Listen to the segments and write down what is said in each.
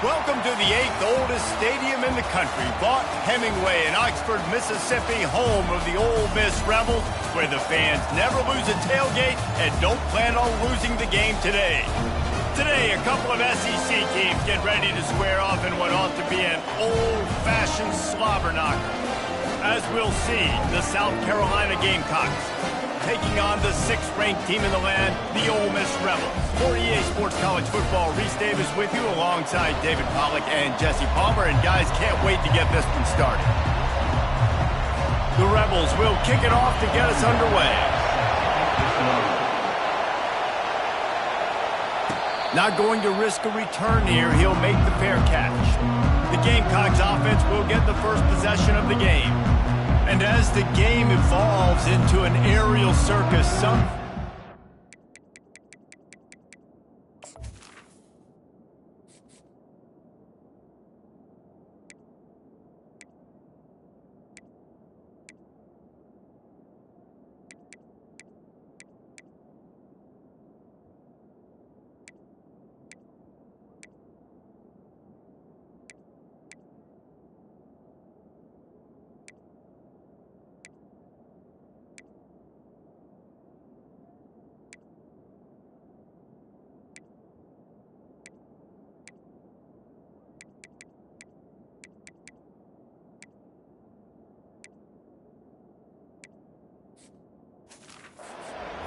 Welcome to the 8th oldest stadium in the country, Vaught Hemingway in Oxford, Mississippi, home of the Ole Miss Rebels, where the fans never lose a tailgate and don't plan on losing the game today. Today, a couple of SEC teams get ready to square off in what ought to be an old-fashioned slobber knocker. As we'll see, the South Carolina Gamecocks taking on the 6th-ranked team in the land, the Ole Miss Rebels. For EA Sports College Football, Reese Davis with you alongside David Pollack and Jesse Palmer. And guys, can't wait to get this one started. The Rebels will kick it off to get us underway. Not going to risk a return here. He'll make the fair catch. The Gamecocks offense will get the first possession of the game. And as the game evolves into an aerial circus, some...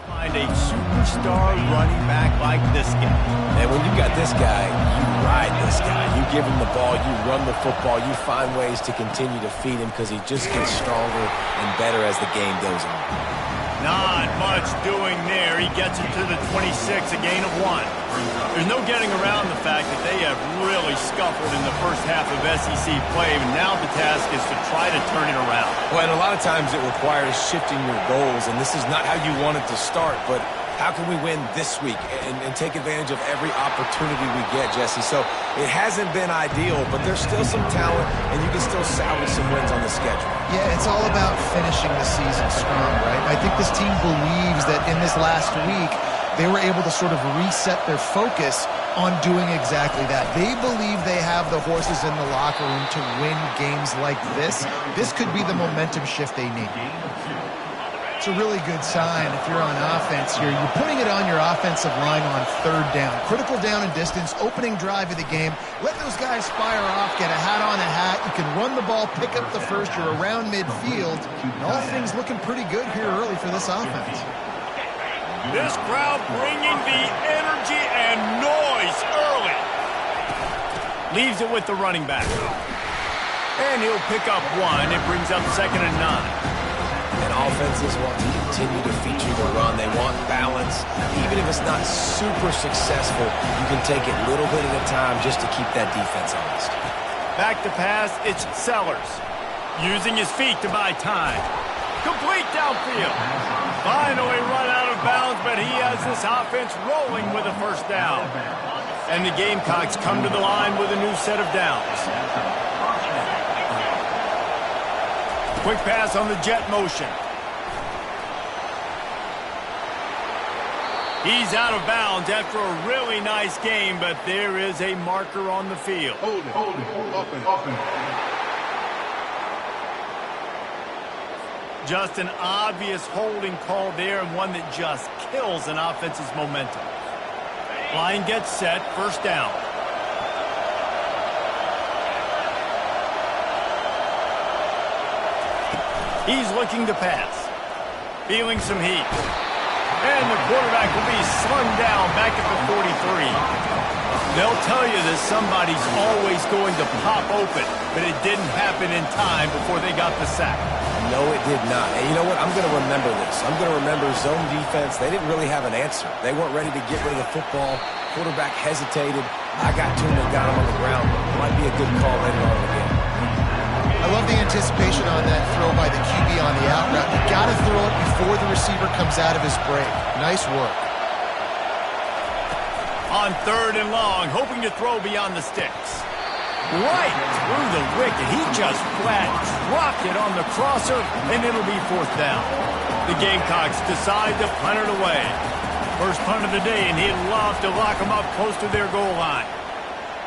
Find a superstar running back like this guy. And when you got this guy, you ride this guy. You give him the ball, you run the football, you find ways to continue to feed him because he just gets stronger and better as the game goes on. Not much doing there. He gets it to the 26, a gain of 1. There's no getting around the fact that they have really scuffled in the first half of SEC play, and now the task is to try to turn it around. Well, and a lot of times it requires shifting your goals, and this is not how you want it to start, but how can we win this week and take advantage of every opportunity we get, Jesse? So it hasn't been ideal, but there's still some talent, and you can still salvage some wins on the schedule. Yeah, it's all about finishing the season strong, right? I think this team believes that in this last week, they were able to sort of reset their focus on doing exactly that. They believe they have the horses in the locker room to win games like this. This could be the momentum shift they need. It's a really good sign if you're on offense here. You're putting it on your offensive line on 3rd down. Critical down and distance, opening drive of the game. Let those guys fire off, get a hat on a hat. You can run the ball, pick up the first. You're around midfield. And all things looking pretty good here early for this offense. This crowd bringing the energy and noise early. Leaves it with the running back. And he'll pick up 1. It brings up 2nd and 9. And offenses want to continue to feature the run. They want balance. Even if it's not super successful, you can take it little bit at a time just to keep that defense honest. Back to pass, it's Sellers. Using his feet to buy time. Complete downfield. Finally run out of bounds, but he has this offense rolling with a first down. And the Gamecocks come to the line with a new set of downs. Quick pass on the jet motion. He's out of bounds after a really nice game, but there is a marker on the field. Hold it, open. Just an obvious holding call there, and one that just kills an offense's momentum. Line gets set, first down. He's looking to pass. Feeling some heat. And the quarterback will be slung down back at the 43. They'll tell you that somebody's always going to pop open, but it didn't happen in time before they got the sack. No, it did not. And you know what? I'm going to remember this. I'm going to remember zone defense. They didn't really have an answer. They weren't ready to get rid of the football. Quarterback hesitated. I got to him and got him on the ground. It might be a good call later on in the game. I love the anticipation on that throw by the QB on the out route. You got to throw it before the receiver comes out of his break. Nice work. On 3rd and long, hoping to throw beyond the sticks. Right through the wicket. He just flat dropped it on the crosser, and it'll be 4th down. The Gamecocks decide to punt it away. First punt of the day, and he'd love to lock them up close to their goal line.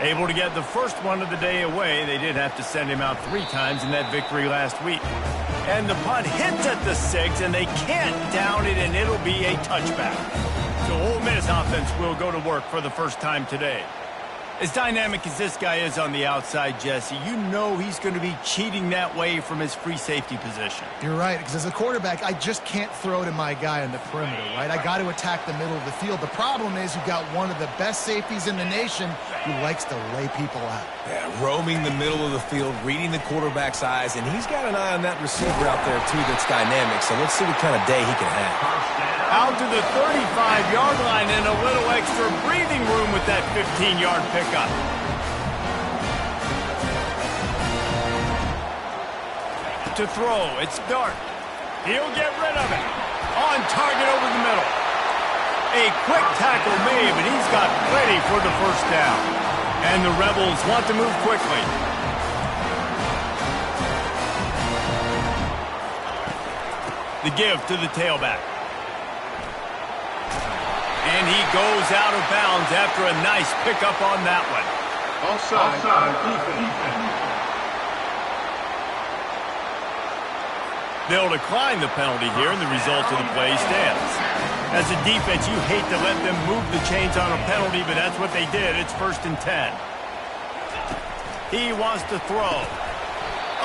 Able to get the first one of the day away. They did have to send him out 3 times in that victory last week. And the punt hits at the 6, and they can't down it, and it'll be a touchback. So Ole Miss offense will go to work for the first time today. As dynamic as this guy is on the outside, Jesse, you know he's going to be cheating that way from his free safety position. You're right, because as a quarterback, I just can't throw to my guy on the perimeter, right? I got to attack the middle of the field. The problem is you've got one of the best safeties in the nation who likes to lay people out. Yeah, roaming the middle of the field, reading the quarterback's eyes, and he's got an eye on that receiver out there, too, that's dynamic. So let's see what kind of day he can have. Out to the 35-yard line and a little extra breathing room with that 15-yard pickup. To throw, it's Dart. He'll get rid of it. On target over the middle. A quick tackle made, but he's got plenty for the first down. And the Rebels want to move quickly. The give to the tailback. And he goes out of bounds after a nice pickup on that one. Offside. Defense. They'll decline the penalty here, and the result of the play stands. As a defense, you hate to let them move the chains on a penalty, but that's what they did. It's 1st and 10. He wants to throw.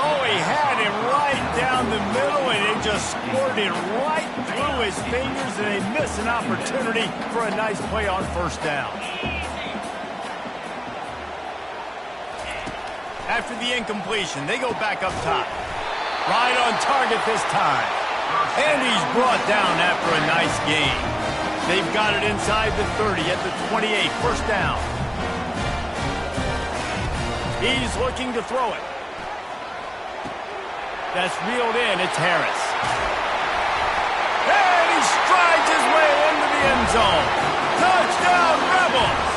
Oh, he had him right down the middle, and it just squirted right through his fingers, and they miss an opportunity for a nice play on 1st down. After the incompletion, they go back up top. Right on target this time. And he's brought down after a nice gain. They've got it inside the 30 at the 28, 1st down. He's looking to throw it. That's reeled in. It's Harris. And he strides his way into the end zone. Touchdown, Rebels!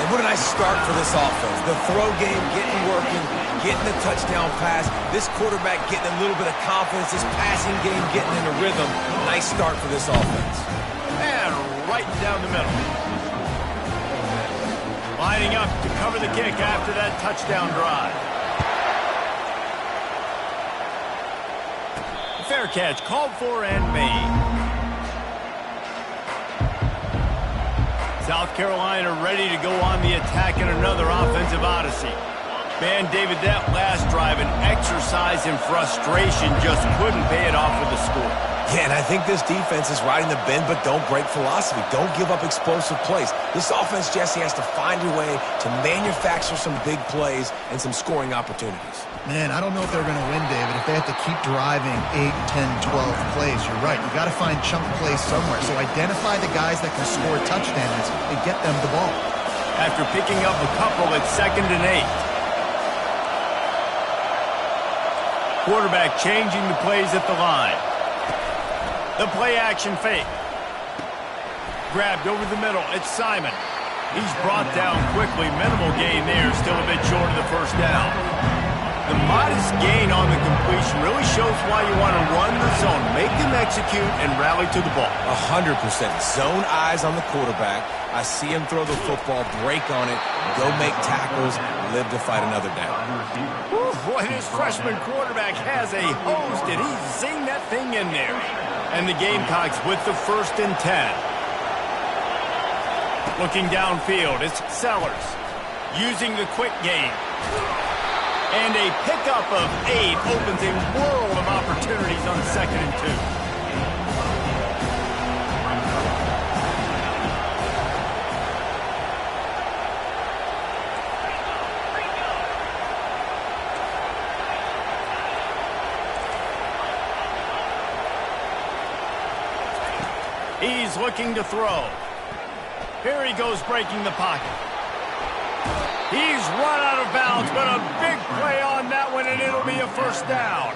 And what a nice start for this offense. The throw game getting working, getting the touchdown pass. This quarterback getting a little bit of confidence. This passing game getting in a rhythm. Nice start for this offense. And right down the middle. Lining up to cover the kick after that touchdown drive. Fair catch called for and made. South Carolina ready to go on the attack in another offensive odyssey. Man, David, that last drive, an exercise in frustration, just couldn't pay it off with the score. Yeah, and I think this defense is riding the bend but don't break philosophy. Don't give up explosive plays. This offense, Jesse, has to find a way to manufacture some big plays and some scoring opportunities. Man, I don't know if they're going to win, David, if they have to keep driving 8, 10, 12 plays. You're right. You've got to find chunk plays somewhere. So identify the guys that can score touchdowns and get them the ball. After picking up a couple at 2nd and 8. Quarterback changing the plays at the line. The play-action fake. Grabbed over the middle. It's Simon. He's brought down quickly. Minimal gain there. Still a bit short of the 1st down. The modest gain on the completion really shows why you want to run the zone. Make them execute and rally to the ball. 100%. Zone eyes on the quarterback. I see him throw the football, break on it, go make tackles, live to fight another down. Boy, this freshman quarterback has a hose. Did he zing that thing in there? And the Gamecocks with the 1st and 10. Looking downfield, it's Sellers. Using the quick game. And a pickup of 8 opens a world of opportunities on 2nd and 2. He's looking to throw. Here he goes breaking the pocket. He's run out of bounds, but a big play on that one, and it'll be a 1st down.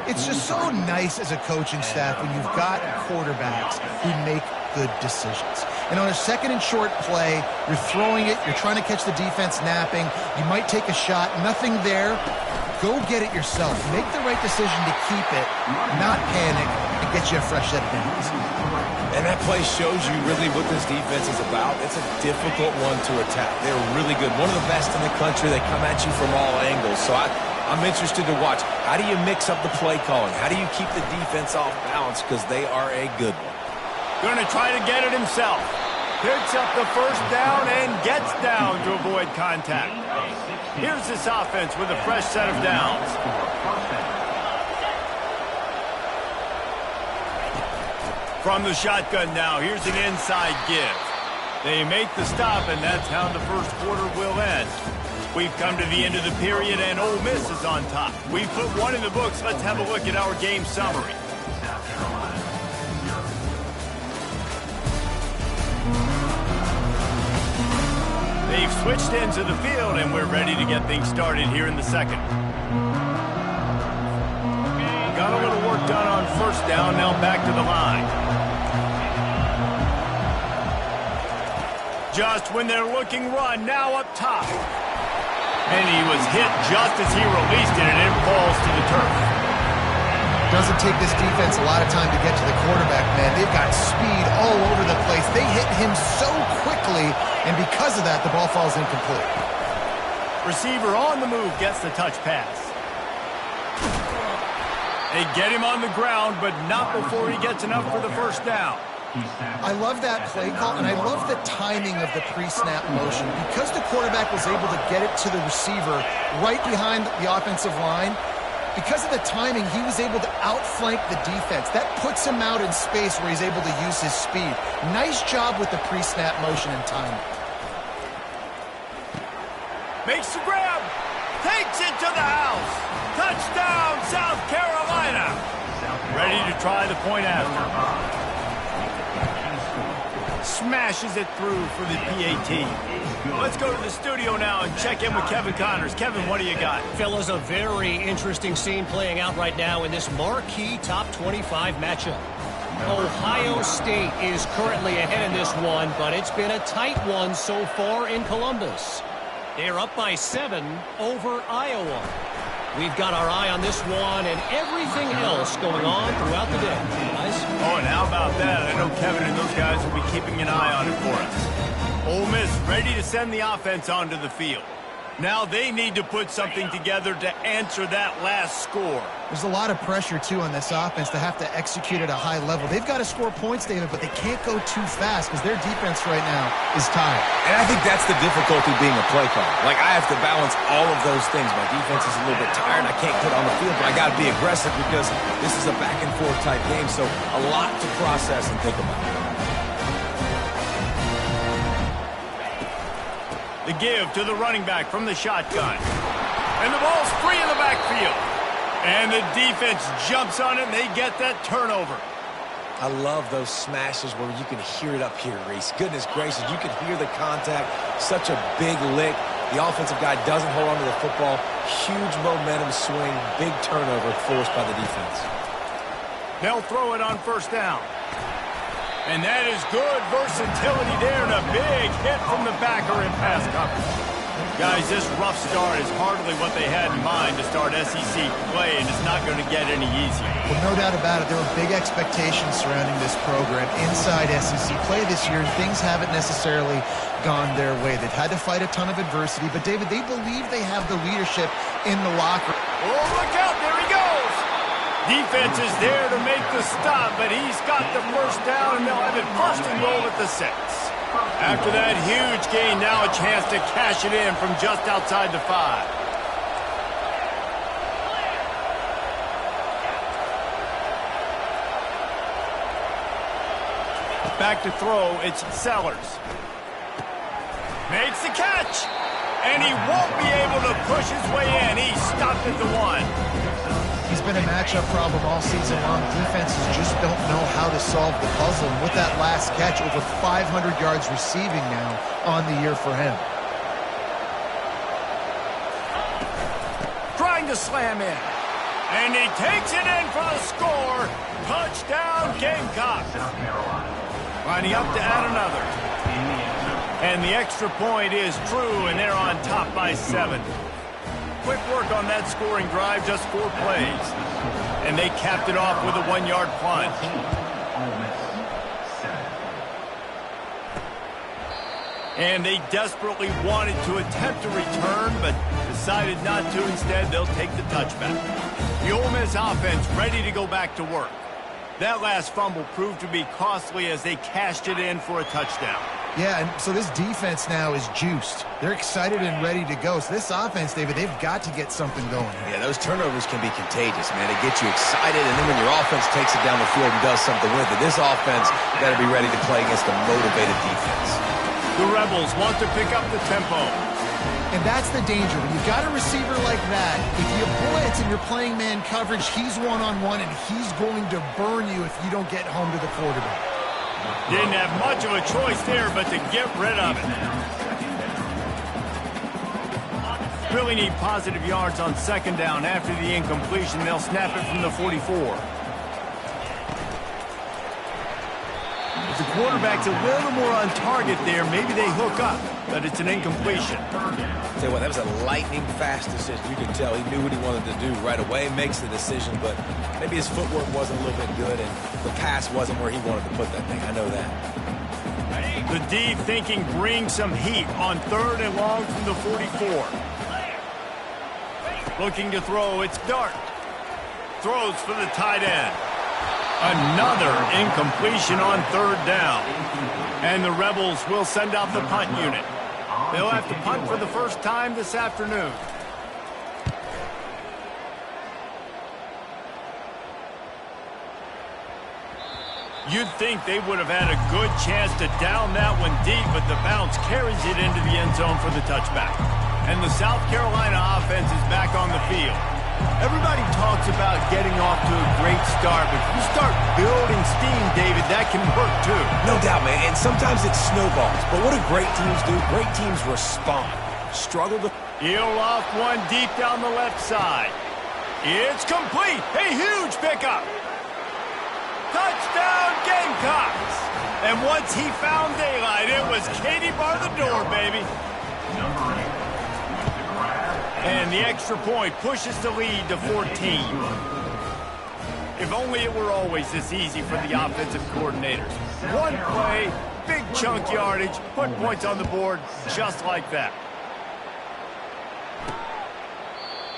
It's just so nice as a coaching staff when you've got quarterbacks who make good decisions. And on a 2nd and short play, you're throwing it, you're trying to catch the defense napping, you might take a shot, nothing there. Go get it yourself. Make the right decision to keep it, not panic, and get you a fresh set of downs. And that play shows you really what this defense is about. It's a difficult one to attack. They're really good. One of the best in the country. They come at you from all angles. So I'm interested to watch. How do you mix up the play calling? How do you keep the defense off balance? Because they are a good one. Going to try to get it himself. Picks up the first down and gets down to avoid contact. Here's this offense with a fresh set of downs. From the shotgun now, here's an inside give. They make the stop, and that's how the first quarter will end. We've come to the end of the period, and Ole Miss is on top. We've put one in the books. Let's have a look at our game summary. They've switched into the field, and we're ready to get things started here in the second. Got a little work done on first down, now back to the line. Just when they're looking run, now up top. And he was hit just as he released it, and it falls to the turf. Doesn't take this defense a lot of time to get to the quarterback, man. They've got speed all over the place. They hit him so quickly, and because of that, the ball falls incomplete. Receiver on the move gets the touch pass. They get him on the ground, but not before he gets enough for the first down. I love that play call, and I love the timing of the pre-snap motion. Because the quarterback was able to get it to the receiver right behind the offensive line, because of the timing, he was able to outflank the defense. That puts him out in space where he's able to use his speed. Nice job with the pre-snap motion and timing. Makes the grab. Takes it to the house. Touchdown, South Carolina. Ready to try the point after. Smashes it through for the PAT. Let's go to the studio now and check in with Kevin Connors. Kevin, what do you got? Fellas, a very interesting scene playing out right now in this marquee top 25 matchup. Ohio State is currently ahead in this one, but it's been a tight one so far in Columbus. They're up by 7 over Iowa. We've got our eye on this one and everything else going on throughout the day, guys. Oh, and how about that? I know Kevin and those guys will be keeping an eye on it for us. Ole Miss ready to send the offense onto the field. Now they need to put something together to answer that last score. There's a lot of pressure, too, on this offense to have to execute at a high level. They've got to score points, David, but they can't go too fast because their defense right now is tired. And I think that's the difficulty being a play caller. Like, I have to balance all of those things. My defense is a little bit tired. I can't put it on the field, but I got to be aggressive because this is a back-and-forth type game, so a lot to process and think about. The give to the running back from the shotgun. And the ball's free in the backfield. And the defense jumps on it, and they get that turnover. I love those smashes where you can hear it up here, Reese. Goodness gracious, you can hear the contact. Such a big lick. The offensive guy doesn't hold on to the football. Huge momentum swing, big turnover forced by the defense. They'll throw it on first down. And that is good versatility there, and a big hit from the backer in pass coverage. Guys, this rough start is hardly what they had in mind to start SEC play, and it's not going to get any easier. Well, no doubt about it. There were big expectations surrounding this program inside SEC play this year, and things haven't necessarily gone their way. They've had to fight a ton of adversity, but, David, they believe they have the leadership in the locker room. Oh, look out. There he goes. Defense is there to make the stop, but he's got the first down, and they'll have it first and goal at the 6. After that huge gain, now a chance to cash it in from just outside the 5. Back to throw, it's Sellers. Makes the catch, and he won't be able to push his way in. He stopped at the 1. He's been a matchup problem all season long. Defenses just don't know how to solve the puzzle. And with that last catch, over 500 yards receiving now on the year for him. Trying to slam in. And he takes it in for the score. Touchdown, Gamecock. Lining up to add another. And the extra point is true, and they're on top by 7. Quick work on that scoring drive, just 4 plays. And they capped it off with a 1-yard punt. And they desperately wanted to attempt a return, but decided not to. Instead, they'll take the touchback. The Ole Miss offense ready to go back to work. That last fumble proved to be costly as they cashed it in for a touchdown. Yeah, and so this defense now is juiced. They're excited and ready to go. So this offense, David, they've got to get something going. Yeah, those turnovers can be contagious, man. They get you excited, and then when your offense takes it down the field and does something with it, this offense better be ready to play against a motivated defense. The Rebels want to pick up the tempo. And that's the danger. When you've got a receiver like that, if you blitz and you're playing man coverage, he's one-on-one, and he's going to burn you if you don't get home to the quarterback. Didn't have much of a choice there but to get rid of it. Really need positive yards on second down. After the incompletion, they'll snap it from the 44. If the quarterback's a little more on target there, maybe they hook up, but it's an incompletion. Tell you what, that was a lightning-fast decision. You could tell he knew what he wanted to do right away, makes the decision, but maybe his footwork wasn't a little bit good, and the pass wasn't where he wanted to put that thing. I know that. The D thinking brings some heat on third and long from the 44. Looking to throw, it's Dart. Throws for the tight end. Another incompletion on third down. And the Rebels will send out the punt unit. They'll have to punt for the first time this afternoon. You'd think they would have had a good chance to down that one deep, but the bounce carries it into the end zone for the touchback. And the South Carolina offense is back on the field. Everybody talks about getting off to a great start, but if you start building steam, David, that can work too. No doubt, man, and sometimes it snowballs. But what do great teams do? Great teams respond. Struggle to... He'll off one deep down the left side. It's complete. A huge pickup. Touchdown, Gamecocks. And once he found daylight, it was Katie bar the door, baby. And the extra point pushes the lead to 14. If only it were always this easy for the offensive coordinators. One play, big chunk yardage, put points on the board just like that.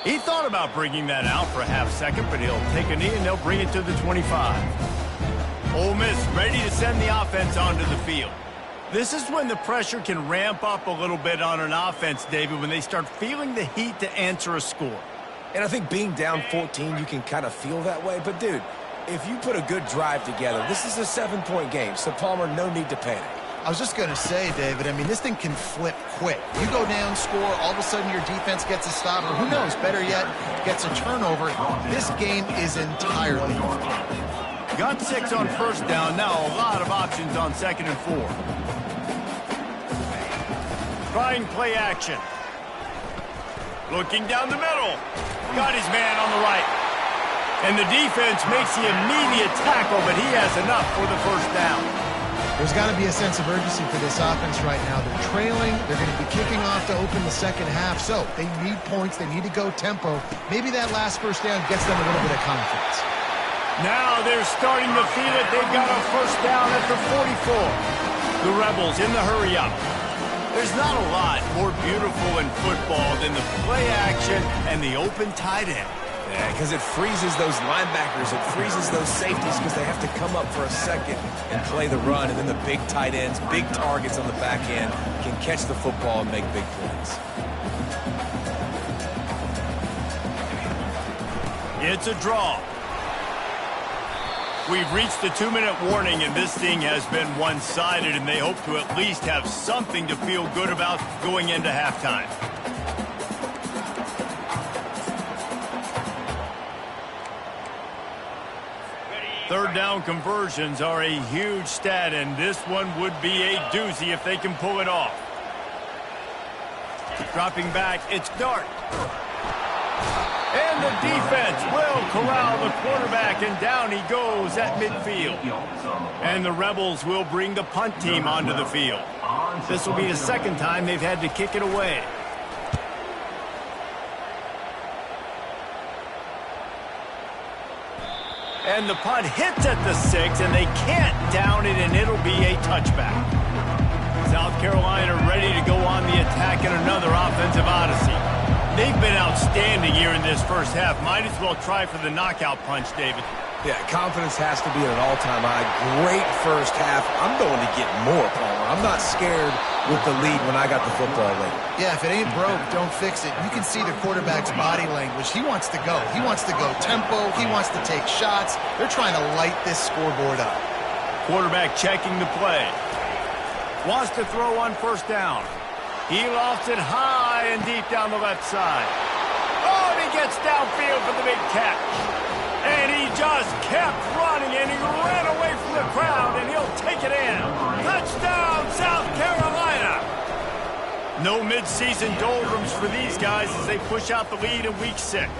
He thought about bringing that out for a half second, but he'll take a knee and they'll bring it to the 25. Ole Miss ready to send the offense onto the field. This is when the pressure can ramp up a little bit on an offense, David, when they start feeling the heat to answer a score. And I think being down 14, you can kind of feel that way. But, dude, if you put a good drive together, this is a 7-point game. So, Palmer, no need to panic. I was just going to say, David, I mean, this thing can flip quick. You go down, score, all of a sudden your defense gets a stop, or who knows, better yet, gets a turnover. This game is entirely over. Got 6 on first down. Now a lot of options on second and 4. Trying play action. Looking down the middle. Got his man on the right. And the defense makes the immediate tackle, but he has enough for the first down. There's got to be a sense of urgency for this offense right now. They're trailing. They're going to be kicking off to open the second half. So they need points. They need to go tempo. Maybe that last first down gets them a little bit of confidence. Now they're starting to feel it. They've got a first down at the 44. The Rebels in the hurry up. There's not a lot more beautiful in football than the play action and the open tight end. Yeah, because it freezes those linebackers. It freezes those safeties because they have to come up for a second and play the run. And then the big tight ends, big targets on the back end can catch the football and make big plays. It's a draw. We've reached the 2-minute warning, and this thing has been one-sided, and they hope to at least have something to feel good about going into halftime. Third down conversions are a huge stat, and this one would be a doozy if they can pull it off. Dropping back, it's Dart. And the defense will corral the quarterback, and down he goes at midfield. And the Rebels will bring the punt team onto the field. This will be the second time they've had to kick it away. And the punt hits at the 6, and they can't down it, and it'll be a touchback. South Carolina ready to go on the attack in another offensive odyssey. They've been outstanding here in this first half. Might as well try for the knockout punch, David. Yeah, confidence has to be at an all-time high. Great first half. I'm going to get more, Palmer. I'm not scared with the lead when I got the football late. Yeah, if it ain't broke, don't fix it. You can see the quarterback's body language. He wants to go. He wants to go tempo. He wants to take shots. They're trying to light this scoreboard up. Quarterback checking the play. Wants to throw on first down. He lofts it high and deep down the left side. Oh, and he gets downfield for the big catch. And he just kept running, and he ran away from the crowd, and he'll take it in. Touchdown, South Carolina! No midseason doldrums for these guys as they push out the lead in Week 6.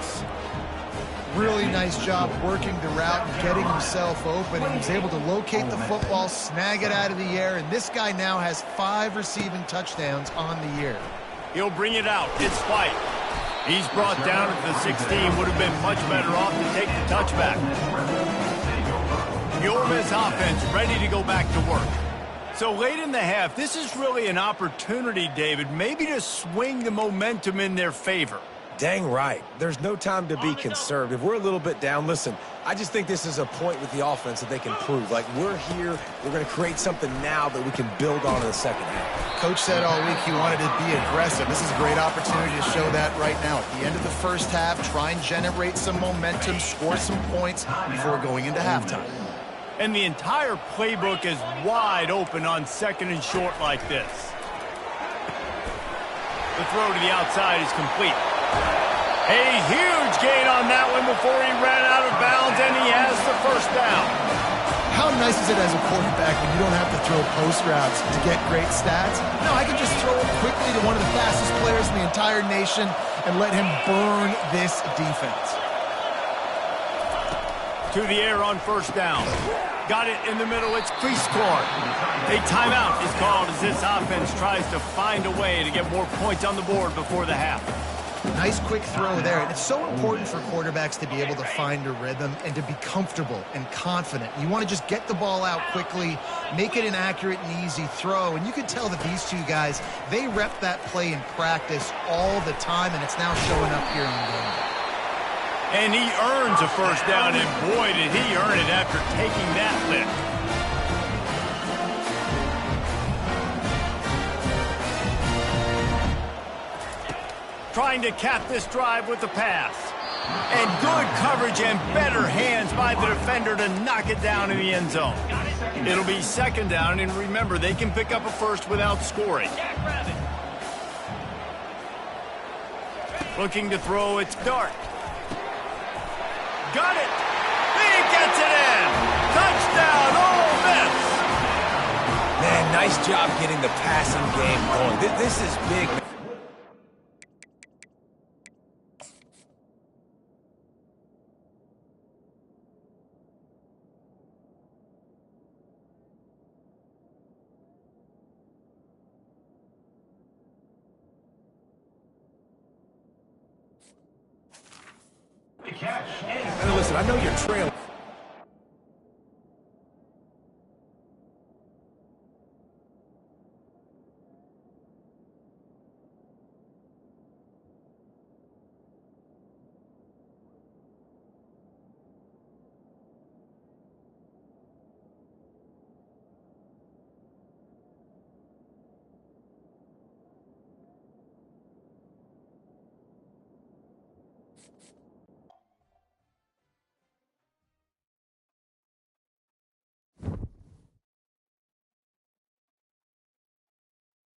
Really nice job working the route and getting himself open. He was able to locate the football, snag it out of the air, and this guy now has 5 receiving touchdowns on the year. He'll bring it out. It's White. He's brought down at the 16. Would have been much better off to take the touchback. The Ole Miss offense ready to go back to work. So late in the half, this is really an opportunity, David, maybe to swing the momentum in their favor. Dang right. There's no time to be conservative. We're a little bit down. Listen, I just think this is a point with the offense that they can prove. Like, we're here, we're going to create something now that we can build on in the second half. Coach said all week he wanted to be aggressive. This is a great opportunity to show that right now. At the end of the first half, try and generate some momentum, score some points before going into halftime. And the entire playbook is wide open on second and short like this. The throw to the outside is complete. A huge gain on that one before he ran out of bounds, and he has the first down. How nice is it as a quarterback when you don't have to throw post routes to get great stats? No, I can just throw it quickly to one of the fastest players in the entire nation and let him burn this defense. To the air on first down. Got it in the middle. It's crease corn. A timeout is called as this offense tries to find a way to get more points on the board before the half. Nice quick throw there. And it's so important for quarterbacks to be able to find a rhythm and to be comfortable and confident. You want to just get the ball out quickly, make it an accurate and easy throw. And you can tell that these two guys, they rep that play in practice all the time, and it's now showing up here in the game. And he earns a first down, and boy, did he earn it after taking that lift. Trying to cap this drive with the pass. And good coverage and better hands by the defender to knock it down in the end zone. It'll be second down, and remember, they can pick up a first without scoring. Looking to throw, it's Dart. Got it! He gets it in! Touchdown, Ole Miss! Man, nice job getting the passing game going. This is big. Hey, listen, I know you're trailing.